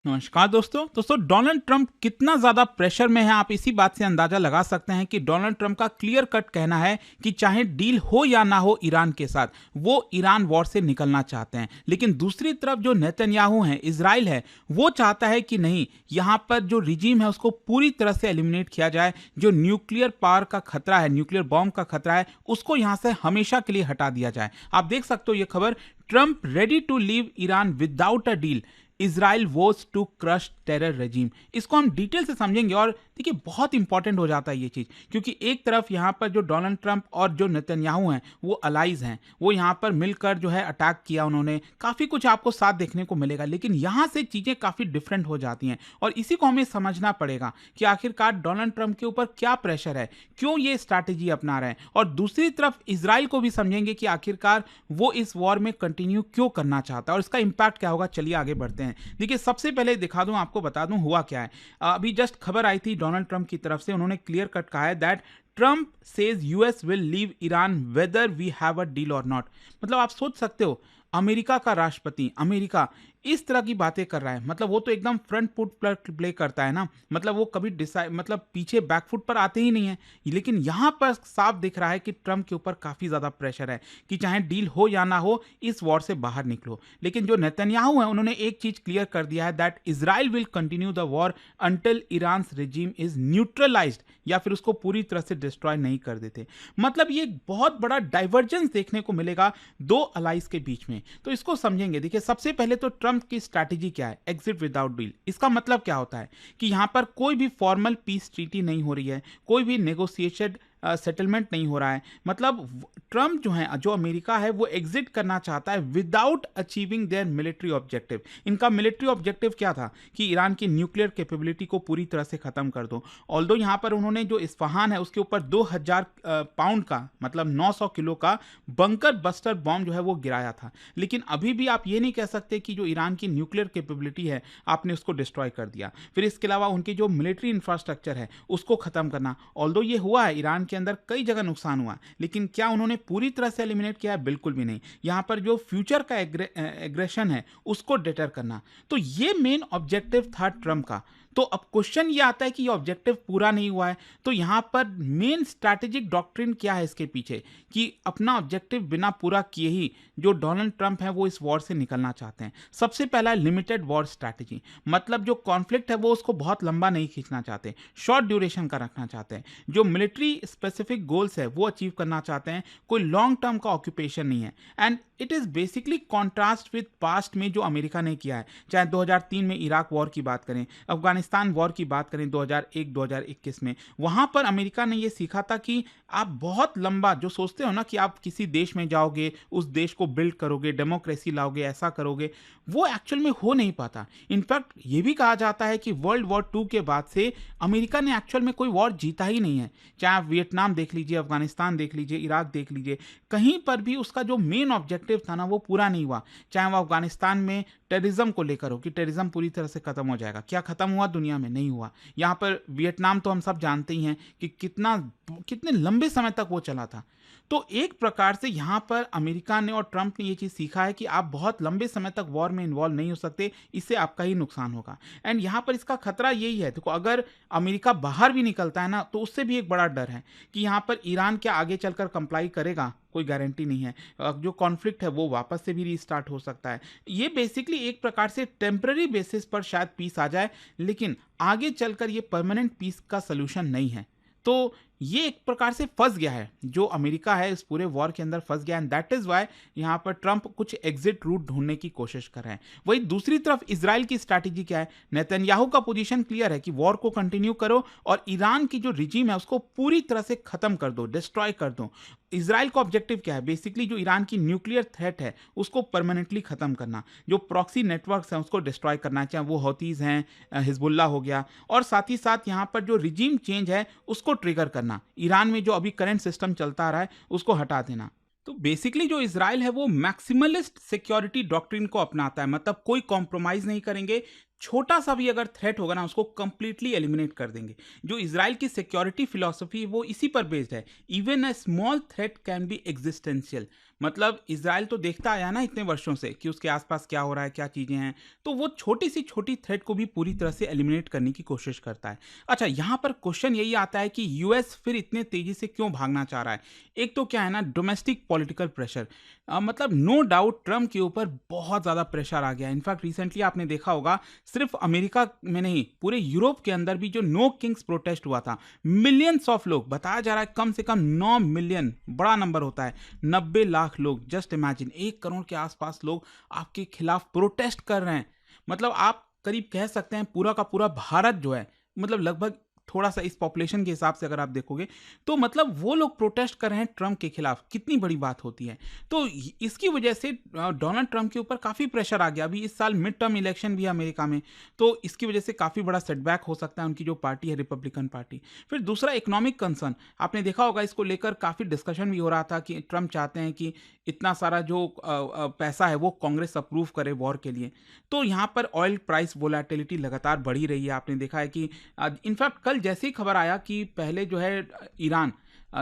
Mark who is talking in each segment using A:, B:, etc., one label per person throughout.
A: नमस्कार दोस्तों Donald Trump कितना ज़्यादा प्रेशर में है, आप इसी बात से अंदाज़ा लगा सकते हैं कि डोनाल्ड ट्रंप का क्लियर कट कहना है कि चाहे डील हो या ना हो ईरान के साथ, वो ईरान वॉर से निकलना चाहते हैं। लेकिन दूसरी तरफ जो नेतन्याहू है, इजराइल है, वो चाहता है कि नहीं, यहाँ पर जो रिजीम है उसको पूरी तरह से एलिमिनेट किया जाए। जो न्यूक्लियर पावर का खतरा है, न्यूक्लियर बॉम्ब का खतरा है, उसको यहाँ से हमेशा के लिए हटा दिया जाए। आप देख सकते हो ये खबर, Trump ready to leave Iran without a deal, Israel was to crush terror regime. इसको हम डिटेल से समझेंगे और देखिए बहुत इंपॉर्टेंट हो जाता है ये चीज, क्योंकि एक तरफ यहाँ पर जो डोनाल्ड ट्रंप और जो नेतन्याहू हैं वो अलाइज हैं, वो यहाँ पर मिलकर जो है अटैक किया उन्होंने, काफी कुछ आपको साथ देखने को मिलेगा। लेकिन यहाँ से चीजें काफी डिफरेंट हो जाती हैं और इसी को हमें समझना पड़ेगा कि आखिरकार डोनाल्ड ट्रंप के ऊपर क्या प्रेशर है, क्यों ये स्ट्रैटेजी अपना रहे हैं। और दूसरी तरफ इसराइल को भी समझेंगे कि आखिरकार वो इस वॉर में कंटिन्यू क्यों करना चाहता है और इसका इंपैक्ट क्या होगा। चलिए आगे बढ़ते हैं। देखिए सबसे पहले दिखा दूं, आपको बता दूं हुआ क्या है। अभी जस्ट खबर आई थी डोनाल्ड ट्रंप की तरफ से, उन्होंने क्लियर कट कहा है that Trump says US will leave Iran whether we have a deal और नॉट। मतलब आप सोच सकते हो, अमेरिका का राष्ट्रपति, अमेरिका इस तरह की बातें कर रहा है, मतलब वो तो एकदम फ्रंट फुट पर प्ले करता है ना, मतलब वो कभी डिसाइड, मतलब पीछे बैक फुट पर आते ही नहीं है। लेकिन यहां पर साफ दिख रहा है कि ट्रंप के ऊपर काफी ज्यादा प्रेशर है कि चाहे डील हो या ना हो, इस वॉर से बाहर निकलो। लेकिन जो नेतन्याहू है उन्होंने एक चीज क्लियर कर दिया है that Israel will continue the war until Iran regime is neutralised, या फिर उसको पूरी तरह से डिस्ट्रॉय नहीं कर देते। मतलब ये बहुत बड़ा डाइवर्जेंस देखने को मिलेगा दो अलाइज के बीच में, तो इसको समझेंगे। देखिए सबसे पहले तो ट्रंप की स्ट्रैटेजी क्या है, एग्जिट विदाउट डील। इसका मतलब क्या होता है कि यहां पर कोई भी फॉर्मल पीस ट्रीटी नहीं हो रही है, कोई भी नेगोशिएटेड सेटलमेंट नहीं हो रहा है। मतलब ट्रंप जो है, जो अमेरिका है, वो एग्जिट करना चाहता है without achieving their military objective. इनका मिलिट्री ऑब्जेक्टिव क्या था कि ईरान की न्यूक्लियर कैपेबिलिटी को पूरी तरह से खत्म कर दो। ऑल्दो यहाँ पर उन्होंने जो इस्फहान है उसके ऊपर 2000 पाउंड का, मतलब 900 किलो का बंकर बस्टर बॉम्ब जो है वो गिराया था। लेकिन अभी भी आप ये नहीं कह सकते कि जो ईरान की न्यूक्लियर कैपेबिलिटी है आपने उसको डिस्ट्रॉय कर दिया। फिर इसके अलावा उनकी जो मिलिट्री इंफ्रास्ट्रक्चर है उसको खत्म करना, ऑल्दो ये हुआ है, ईरान के अंदर कई जगह नुकसान हुआ, लेकिन क्या उन्होंने पूरी तरह से एलिमिनेट किया है? बिल्कुल भी नहीं। यहां पर जो फ्यूचर का एग्रेशन है उसको डिटर करना, तो ये मेन ऑब्जेक्टिव था ट्रंप का। तो अब क्वेश्चन ये आता है कि ये ऑब्जेक्टिव पूरा नहीं हुआ है, तो यहां पर मेन स्ट्रैटेजिक डॉक्ट्रिन क्या है इसके पीछे, कि अपना ऑब्जेक्टिव बिना पूरा किए ही जो डोनाल्ड ट्रंप है वो इस वॉर से निकलना चाहते हैं। सबसे पहला लिमिटेड वॉर स्ट्रैटेजी, मतलब जो कॉन्फ्लिक्ट है वो उसको बहुत लंबा नहीं खींचना चाहते, शॉर्ट ड्यूरेशन का रखना चाहते हैं। जो मिलिट्री स्पेसिफिक गोल्स है वो अचीव करना चाहते हैं, कोई लॉन्ग टर्म का ऑक्यूपेशन नहीं है। And it is basically contrast with past में जो अमेरिका ने किया है, चाहे 2003 में इराक वॉर की बात करें, अफगानिस्तान वॉर की बात करें 2001-2021 में, वहां पर अमेरिका ने यह सीखा था कि आप बहुत लंबा जो सोचते हो ना कि आप किसी देश में जाओगे, उस देश को बिल्ड करोगे, डेमोक्रेसी लाओगे, ऐसा करोगे, वो एक्चुअल में हो नहीं पाता। इनफैक्ट ये भी कहा जाता है कि वर्ल्ड वॉर 2 के बाद से अमेरिका ने एक्चुअल में कोई वॉर जीता ही नहीं है। चाहे आप वियतनाम देख लीजिए, अफगानिस्तान देख लीजिए, इराक देख लीजिए, कहीं पर भी उसका जो मेन ऑब्जेक्टिव था ना वो पूरा नहीं हुआ। चाहे वो अफगानिस्तान में टेररिज्म को लेकर हो कि टेररिज्म पूरी तरह से खत्म हो जाएगा, क्या खत्म हुआ? दुनिया में नहीं हुआ। यहाँ पर वियतनाम तो हम सब जानते ही हैं कि कितने लंबे समय तक वो चला था। तो एक प्रकार से यहाँ पर अमेरिका ने और ट्रंप ने ये चीज़ सीखा है कि आप बहुत लंबे समय तक वॉर में इन्वॉल्व नहीं हो सकते, इससे आपका ही नुकसान होगा। एंड यहाँ पर इसका खतरा यही है, देखो अगर अमेरिका बाहर भी निकलता है ना तो उससे भी एक बड़ा डर है कि यहाँ पर ईरान क्या आगे चलकर कंप्लाई करेगा, कोई गारंटी नहीं है। जो कॉन्फ्लिक्ट है वो वापस से भी रीस्टार्ट हो सकता है। ये बेसिकली एक प्रकार से टेम्पररी बेसिस पर शायद पीस आ जाए, लेकिन आगे चलकर ये परमानेंट पीस का सोल्यूशन नहीं है। तो ये एक प्रकार से फंस गया है, जो अमेरिका है इस पूरे वॉर के अंदर फंस गया, एंड दैट इज वाई यहाँ पर ट्रंप कुछ एग्जिट रूट ढूंढने की कोशिश कर रहे हैं। वही दूसरी तरफ इजराइल की स्ट्रैटेजी क्या है, नेतन्याहू का पोजीशन क्लियर है कि वॉर को कंटिन्यू करो और ईरान की जो रिजीम है उसको पूरी तरह से खत्म कर दो, डिस्ट्रॉय कर दो। इजराइल का ऑब्जेक्टिव क्या है, बेसिकली जो ईरान की न्यूक्लियर थ्रेट है उसको परमानेंटली खत्म करना, जो प्रॉक्सी नेटवर्क्स हैं उसको डिस्ट्रॉय करना, चाहे वो हौतीज हैं, हिजबुल्ला हो गया, और साथ ही साथ यहाँ पर जो रिजीम चेंज है उसको ट्रिगर करना, ईरान में जो अभी करंट सिस्टम चलता आ रहा है उसको हटा देना। तो बेसिकली जो इजराइल है वो मैक्सिमलिस्ट सिक्योरिटी डॉक्ट्रिन को अपनाता है, मतलब कोई कॉम्प्रोमाइज नहीं करेंगे, छोटा सा भी अगर थ्रेट होगा ना, उसको कंप्लीटली एलिमिनेट कर देंगे। जो इज़राइल की सिक्योरिटी फिलॉसफी वो इसी पर बेस्ड है। Even a small threat can be existential. मतलब इज़राइल तो देखता आया ना इतने वर्षों से कि उसके आसपास क्या हो रहा है, क्या चीज़ें हैं। तो वो छोटी सी छोटी थ्रेट को भी पूरी तरह से एलिमिनेट करने की कोशिश करता है। अच्छा, यहाँ पर क्वेश्चन यही आता है कि यूएस फिर इतने तेजी से क्यों भागना चाह रहा है? एक तो क्या है ना, डोमेस्टिक पॉलिटिकल प्रेशर। मतलब नो डाउट ट्रम्प के ऊपर बहुत ज़्यादा प्रेशर आ गया। इनफैक्ट रिसेंटली आपने देखा होगा, सिर्फ अमेरिका में नहीं, पूरे यूरोप के अंदर भी जो नो किंग्स प्रोटेस्ट हुआ था, मिलियंस ऑफ लोग, बताया जा रहा है कम से कम 9 मिलियन, बड़ा नंबर होता है, 90 लाख लोग। जस्ट इमेजिन 1 करोड़ के आसपास लोग आपके खिलाफ प्रोटेस्ट कर रहे हैं। मतलब आप करीब कह सकते हैं पूरा का पूरा भारत जो है, मतलब लगभग थोड़ा सा इस पॉपुलेशन के हिसाब से अगर आप देखोगे, तो मतलब वो लोग प्रोटेस्ट कर रहे हैं ट्रम्प के खिलाफ, कितनी बड़ी बात होती है। तो इसकी वजह से डोनाल्ड ट्रम्प के ऊपर काफ़ी प्रेशर आ गया। अभी इस साल मिड टर्म इलेक्शन भी है अमेरिका में, तो इसकी वजह से काफ़ी बड़ा सेटबैक हो सकता है उनकी जो पार्टी है, रिपब्लिकन पार्टी। फिर दूसरा इकोनॉमिक कंसर्न, आपने देखा होगा इसको लेकर काफ़ी डिस्कशन भी हो रहा था कि ट्रम्प चाहते हैं कि इतना सारा जो पैसा है वो कांग्रेस अप्रूव करे वॉर के लिए। तो यहाँ पर ऑयल प्राइस वोलेटिलिटी लगातार बढ़ी रही है। आपने देखा है कि इनफैक्ट कल जैसे ही खबर आया कि पहले जो है ईरान,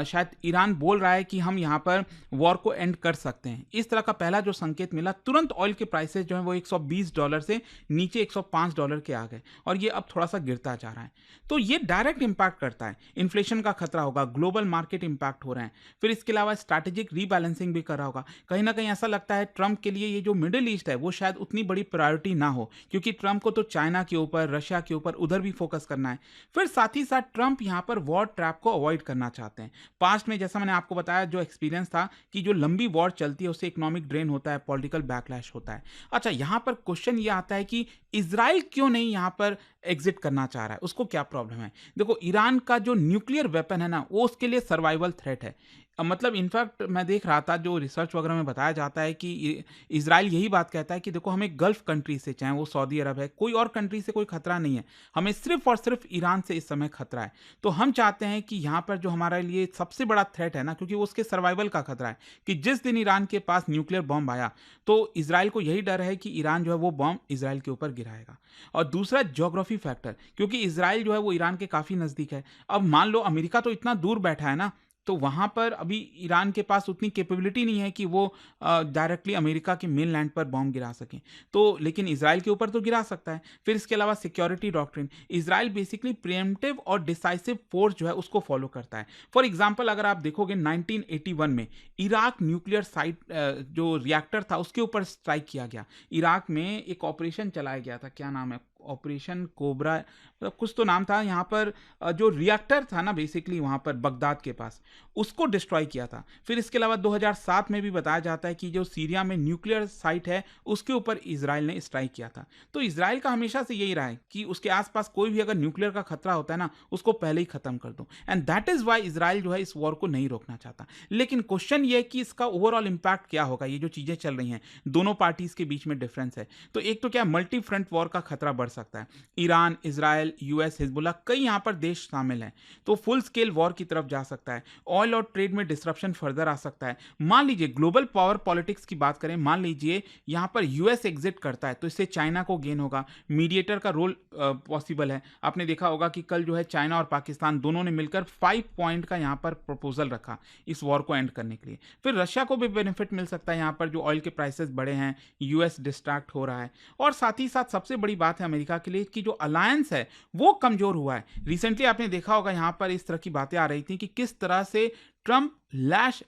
A: शायद ईरान बोल रहा है कि हम यहाँ पर वॉर को एंड कर सकते हैं, इस तरह का पहला जो संकेत मिला, तुरंत ऑयल के प्राइसेस जो है वो $120 से नीचे $105 के आ गए, और ये अब थोड़ा सा गिरता जा रहा है। तो ये डायरेक्ट इंपैक्ट करता है, इन्फ्लेशन का खतरा होगा, ग्लोबल मार्केट इंपैक्ट हो रहे हैं। फिर इसके अलावा स्ट्रैटेजिक रीबैलेंसिंग भी कर रहा होगा। कहीं ना कहीं ऐसा लगता है ट्रम्प के लिए ये जो मिडिल ईस्ट है वो शायद उतनी बड़ी प्रायोरिटी ना हो, क्योंकि ट्रम्प को तो चाइना के ऊपर, रशिया के ऊपर, उधर भी फोकस करना है। फिर साथ ही साथ ट्रम्प यहाँ पर वॉर ट्रैप को अवॉइड करना चाहते हैं। पास्ट में जैसा मैंने आपको बताया, जो एक्सपीरियंस था कि जो लंबी वॉर चलती है उससे इकोनॉमिक ड्रेन होता है, पॉलिटिकल बैकलैश होता है। अच्छा, यहाँ पर क्वेश्चन ये आता है कि इजराइल क्यों नहीं यहाँ पर एग्जिट करना चाह रहा है, उसको क्या प्रॉब्लम है? देखो, ईरान का जो न्यूक्लियर वेपन है ना, वो उसके लिए सर्वाइवल थ्रेट है। मतलब इनफैक्ट मैं देख रहा था, जो रिसर्च वगैरह में बताया जाता है कि इजराइल यही बात कहता है कि देखो, हमें गल्फ कंट्री से, चाहे वो सऊदी अरब है, कोई और कंट्री से कोई खतरा नहीं है, हमें सिर्फ और सिर्फ ईरान से इस समय खतरा है। तो हम चाहते हैं कि यहाँ पर जो हमारे लिए सबसे बड़ा थ्रेट है ना, क्योंकि वो उसके सर्वाइवल का खतरा है, कि जिस दिन ईरान के पास न्यूक्लियर बॉम्ब आया तो इजराइल को यही डर है कि ईरान जो है वो बॉम्ब इजराइल के ऊपर गिराएगा। और दूसरा ज्योग्राफी फैक्टर, क्योंकि इजराइल जो है वो ईरान के काफ़ी नज़दीक है। अब मान लो अमेरिका तो इतना दूर बैठा है ना, तो वहाँ पर अभी ईरान के पास उतनी कैपेबिलिटी नहीं है कि वो डायरेक्टली अमेरिका के मेन लैंड पर बॉम्ब गिरा सकें। तो लेकिन इजराइल के ऊपर तो गिरा सकता है। फिर इसके अलावा security doctrine, Israel basically pre-emptive और डिसाइसिव फोर्स जो है उसको फॉलो करता है। फॉर एग्जांपल, अगर आप देखोगे 1981 में इराक न्यूक्लियर साइट, जो रिएक्टर था उसके ऊपर स्ट्राइक किया गया। इराक में एक ऑपरेशन चलाया गया था, क्या नाम है, ऑपरेशन कोबरा, मतलब कुछ तो नाम था। यहाँ पर जो रिएक्टर था ना बेसिकली वहाँ पर बगदाद के पास, उसको डिस्ट्रॉय किया था। फिर इसके अलावा 2007 में भी बताया जाता है कि जो सीरिया में न्यूक्लियर साइट है उसके ऊपर इजराइल ने स्ट्राइक किया था। तो इजराइल का हमेशा से यही रहा है कि उसके आसपास कोई भी अगर न्यूक्लियर का खतरा होता है ना, उसको पहले ही खत्म कर दो। And that is why Israel जो है इस वॉर को नहीं रोकना चाहता। लेकिन क्वेश्चन ये है कि इसका ओवरऑल इंपैक्ट क्या होगा। ये जो चीज़ें चल रही हैं, दोनों पार्टीज के बीच में डिफरेंस है। तो एक तो क्या, मल्टी फ्रंट वॉर का खतरा बढ़ सकता है। ईरान, इजराइल, यूएस, हिजबुल्लाह, कई यहाँ पर देश शामिल हैं, तो फुल स्केल वॉर की तरफ जा सकता है। ऑयल और ट्रेड में डिसरप्शन फर्दर आ सकता है। मान लीजिए ग्लोबल पावर पॉलिटिक्स की बात करें, मान लीजिए यहाँ पर यूएस एग्जिट करता है, तो इससे चाइना को गेन होगा। मीडिएटर का रोल पॉसिबल है। आपने देखा होगा कि कल जो है चाइना और पाकिस्तान दोनों ने मिलकर 5 पॉइंट का यहाँ पर प्रपोजल रखा इस वॉर को एंड करने के लिए। फिर रशिया को भी बेनिफिट मिल सकता है, यहाँ पर जो ऑयल के प्राइसेस बढ़े हैं, यूएस डिस्ट्रैक्ट हो रहा है। और साथ ही साथ सबसे बड़ी बात है अमेरिका के लिए कि जो अलायंस है वो कमजोर हुआ है। रिसेंटली आपने देखा होगा यहाँ पर इस तरह की बातें आ रही थी कि किस तरह से ट्रम्प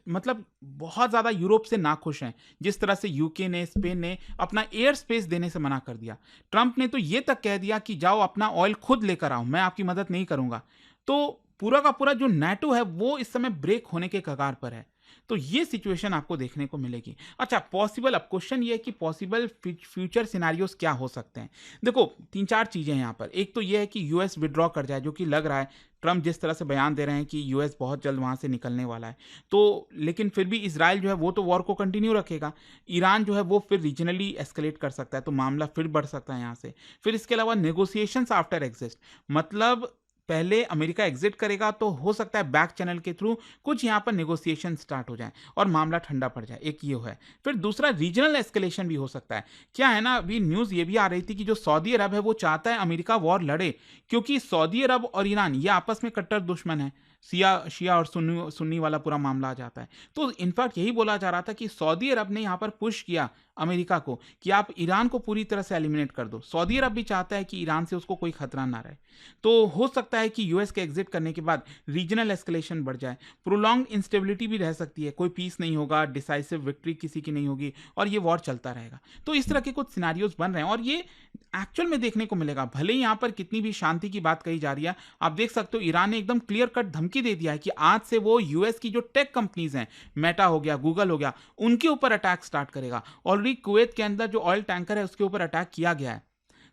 A: मतलब बहुत ज्यादा यूरोप से नाखुश हैं। जिस तरह से यूके ने, स्पेन ने अपना एयर स्पेस देने से मना कर दिया। ट्रम्प ने तो ये तक कह दिया कि जाओ अपना ऑयल खुद लेकर आओ, मैं आपकी मदद नहीं करूंगा। तो पूरा का पूरा जो नाटो है वो इस समय ब्रेक होने के कगार पर है। तो ये सिचुएशन आपको देखने को मिलेगी। अच्छा, पॉसिबल, अब क्वेश्चन ये है कि पॉसिबल फ्यूचर सिनेरियोस क्या हो सकते हैं। देखो, 3-4 चीजें हैं यहाँ पर। एक तो ये है कि यूएस विड्रॉ कर जाए, जो कि लग रहा है। ट्रम्प जिस तरह से बयान दे रहे हैं कि यूएस बहुत जल्द वहां से निकलने वाला है, तो लेकिन फिर भी इजराइल जो है वो तो वॉर को कंटिन्यू रखेगा। ईरान जो है वो फिर रीजनली एस्केलेट कर सकता है, तो मामला फिर बढ़ सकता है यहाँ से। फिर इसके अलावा नेगोशिएशंस आफ्टर एग्जिस्ट, मतलब पहले अमेरिका एग्जिट करेगा तो हो सकता है बैक चैनल के थ्रू कुछ यहाँ पर नेगोशिएशन स्टार्ट हो जाए और मामला ठंडा पड़ जाए, एक ये है। फिर दूसरा रीजनल एस्केलेशन भी हो सकता है। क्या है ना, अभी न्यूज़ ये भी आ रही थी कि जो सऊदी अरब है वो चाहता है अमेरिका वॉर लड़े, क्योंकि सऊदी अरब और ईरान ये आपस में कट्टर दुश्मन है। शिया और सुन्नी वाला पूरा मामला आ जाता है। तो इनफैक्ट यही बोला जा रहा था कि सऊदी अरब ने यहाँ पर पुश किया अमेरिका को कि आप ईरान को पूरी तरह से एलिमिनेट कर दो। सऊदी अरब भी चाहता है कि ईरान से उसको कोई खतरा ना रहे। तो हो सकता है कि यूएस के एग्जिट करने के बाद रीजनल एस्केलेशन बढ़ जाए, प्रोलॉन्ग इंस्टेबिलिटी भी रह सकती है, कोई पीस नहीं होगा, डिसाइसिव विक्ट्री किसी की नहीं होगी और ये वॉर चलता रहेगा। तो इस तरह के कुछ सिनारियोज बन रहे हैं और ये एक्चुअल में देखने को मिलेगा। भले ही यहाँ पर कितनी भी शांति की बात कही जा रही है, आप देख सकते हो ईरान ने एकदम क्लियर कट धमकी दे दिया है कि आज से वो यूएस की जो टेक कंपनीज हैं, मेटा हो गया, गूगल हो गया, उनके ऊपर अटैक स्टार्ट करेगा। ऑलरेडी कुवैत के अंदर जो ऑयल टैंकर है उसके ऊपर अटैक किया गया है।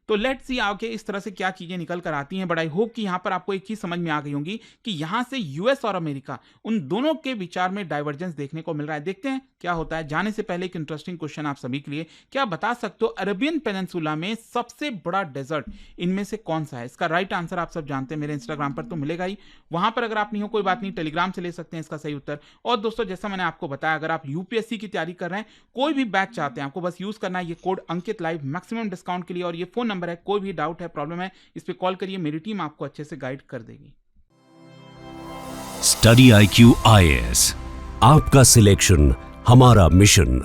A: तो लेट्स सी आगे इस तरह से क्या चीजें निकल कर आती हैं। बट आई होप कि यहां पर आपको एक चीज समझ में आ गई होगी कि यहां से यूएस और अमेरिका उन दोनों के विचार में डाइवर्जेंस देखने को मिल रहा है। देखते हैं क्या होता है। जाने से पहले एक इंटरेस्टिंग क्वेश्चन आप सभी के लिए, क्या बता सकते हो अरेबियन पेनिनसुला में सबसे बड़ा डेजर्ट इनमें से कौन सा है? इसका राइट आंसर आप सब जानते हैं, मेरे इंस्टाग्राम पर तो मिलेगा ही। वहां पर अगर आप नहीं हो कोई बात नहीं, टेलीग्राम से ले सकते हैं इसका सही उत्तर। और दोस्तों जैसा मैंने आपको बताया, अगर आप यूपीएससी की तैयारी कर रहे हैं, कोई भी बैच चाहते हैं, आपको बस यूज करना है ये कोड अंकित लाइव मैक्सिमम डिस्काउंट के लिए। और ये फोन नंबर है, कोई भी डाउट है, प्रॉब्लम है, इस पे कॉल करिए, मेरी टीम आपको अच्छे से गाइड कर देगी।
B: स्टडी IQ IAS, आपका सिलेक्शन हमारा मिशन।